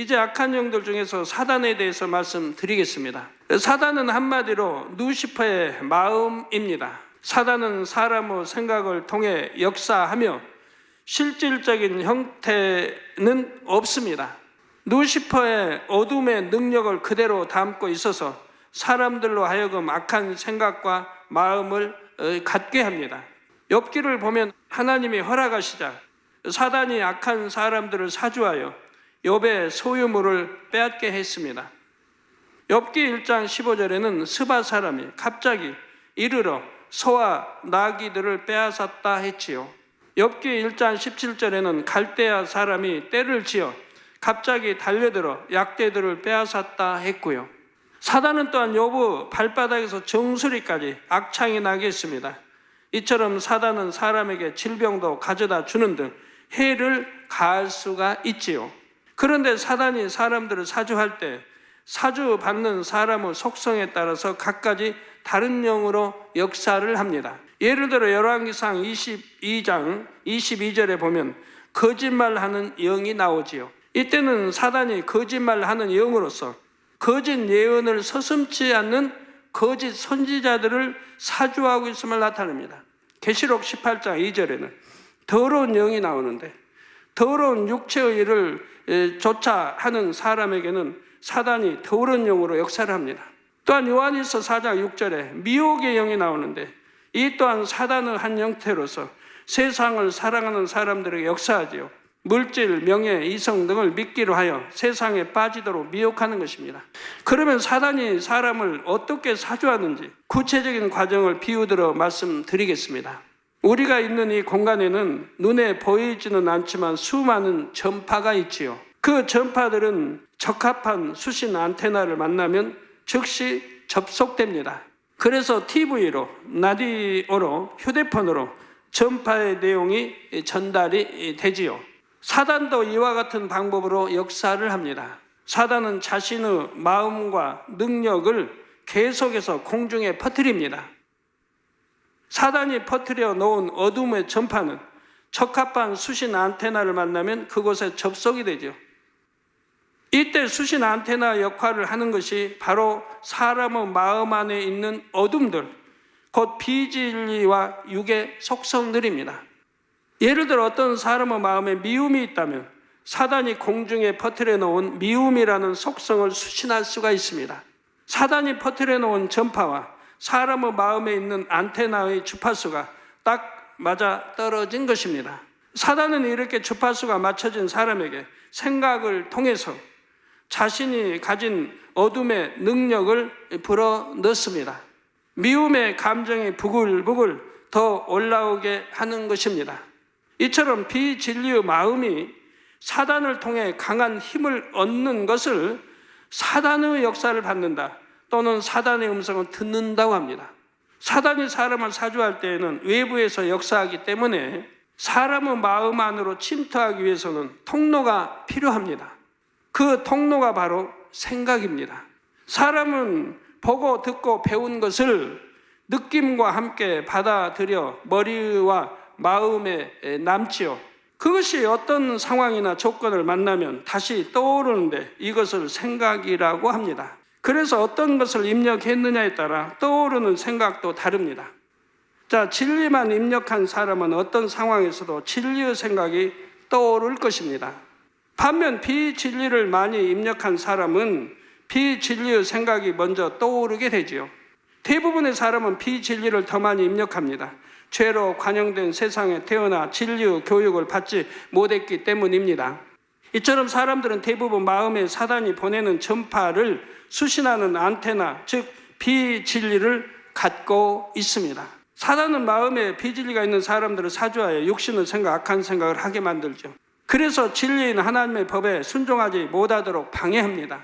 이제 악한 영들 중에서 사단에 대해서 말씀드리겠습니다. 사단은 한마디로 루시퍼의 마음입니다. 사단은 사람의 생각을 통해 역사하며 실질적인 형태는 없습니다. 루시퍼의 어둠의 능력을 그대로 담고 있어서 사람들로 하여금 악한 생각과 마음을 갖게 합니다. 욥기를 보면 하나님이 허락하시자 사단이 악한 사람들을 사주하여 욥의 소유물을 빼앗게 했습니다. 욥기 1장 15절에는 스바 사람이 갑자기 이르러 소와 나귀들을 빼앗았다 했지요. 욥기 1장 17절에는 갈대아 사람이 떼를 지어 갑자기 달려들어 약대들을 빼앗았다 했고요. 사단은 또한 욥의 발바닥에서 정수리까지 악창이 나게 했습니다. 이처럼 사단은 사람에게 질병도 가져다 주는 등 해를 가할 수가 있지요. 그런데 사단이 사람들을 사주할 때 사주받는 사람의 속성에 따라서 각가지 다른 영으로 역사를 합니다. 예를 들어 열왕기상 22장 22절에 보면 거짓말하는 영이 나오지요. 이때는 사단이 거짓말하는 영으로서 거짓 예언을 서슴지 않는 거짓 선지자들을 사주하고 있음을 나타냅니다. 계시록 18장 2절에는 더러운 영이 나오는데 더러운 육체의 일을 조차 하는 사람에게는 사단이 더러운 영으로 역사를 합니다. 또한 요한일서 4장 6절에 미혹의 영이 나오는데 이 또한 사단의 한 형태로서 세상을 사랑하는 사람들에게 역사하지요. 물질, 명예, 이성 등을 믿기로 하여 세상에 빠지도록 미혹하는 것입니다. 그러면 사단이 사람을 어떻게 사주하는지 구체적인 과정을 비유들어 말씀드리겠습니다. 우리가 있는 이 공간에는 눈에 보이지는 않지만 수많은 전파가 있지요. 그 전파들은 적합한 수신 안테나를 만나면 즉시 접속됩니다. 그래서 TV로, 라디오로, 휴대폰으로 전파의 내용이 전달이 되지요. 사단도 이와 같은 방법으로 역사를 합니다. 사단은 자신의 마음과 능력을 계속해서 공중에 퍼뜨립니다. 사단이 퍼뜨려 놓은 어둠의 전파는 적합한 수신 안테나를 만나면 그곳에 접속이 되죠. 이때 수신 안테나 역할을 하는 것이 바로 사람의 마음 안에 있는 어둠들, 곧 비진리와 육의 속성들입니다. 예를 들어 어떤 사람의 마음에 미움이 있다면 사단이 공중에 퍼뜨려 놓은 미움이라는 속성을 수신할 수가 있습니다. 사단이 퍼뜨려 놓은 전파와 사람의 마음에 있는 안테나의 주파수가 딱 맞아 떨어진 것입니다. 사단은 이렇게 주파수가 맞춰진 사람에게 생각을 통해서 자신이 가진 어둠의 능력을 불어넣습니다. 미움의 감정이 부글부글 더 올라오게 하는 것입니다. 이처럼 비진리의 마음이 사단을 통해 강한 힘을 얻는 것을 사단의 역사를 받는다 또는 사단의 음성을 듣는다고 합니다. 사단이 사람을 사주할 때에는 외부에서 역사하기 때문에 사람의 마음 안으로 침투하기 위해서는 통로가 필요합니다. 그 통로가 바로 생각입니다. 사람은 보고 듣고 배운 것을 느낌과 함께 받아들여 머리와 마음에 남지요. 그것이 어떤 상황이나 조건을 만나면 다시 떠오르는데 이것을 생각이라고 합니다. 그래서 어떤 것을 입력했느냐에 따라 떠오르는 생각도 다릅니다. 자, 진리만 입력한 사람은 어떤 상황에서도 진리의 생각이 떠오를 것입니다. 반면 비진리를 많이 입력한 사람은 비진리의 생각이 먼저 떠오르게 되지요. 대부분의 사람은 비진리를 더 많이 입력합니다. 죄로 관영된 세상에 태어나 진리의 교육을 받지 못했기 때문입니다. 이처럼 사람들은 대부분 마음에 사단이 보내는 전파를 수신하는 안테나, 즉 비진리를 갖고 있습니다. 사단은 마음에 비진리가 있는 사람들을 사주하여 육신의 생각, 악한 생각을 하게 만들죠. 그래서 진리인 하나님의 법에 순종하지 못하도록 방해합니다.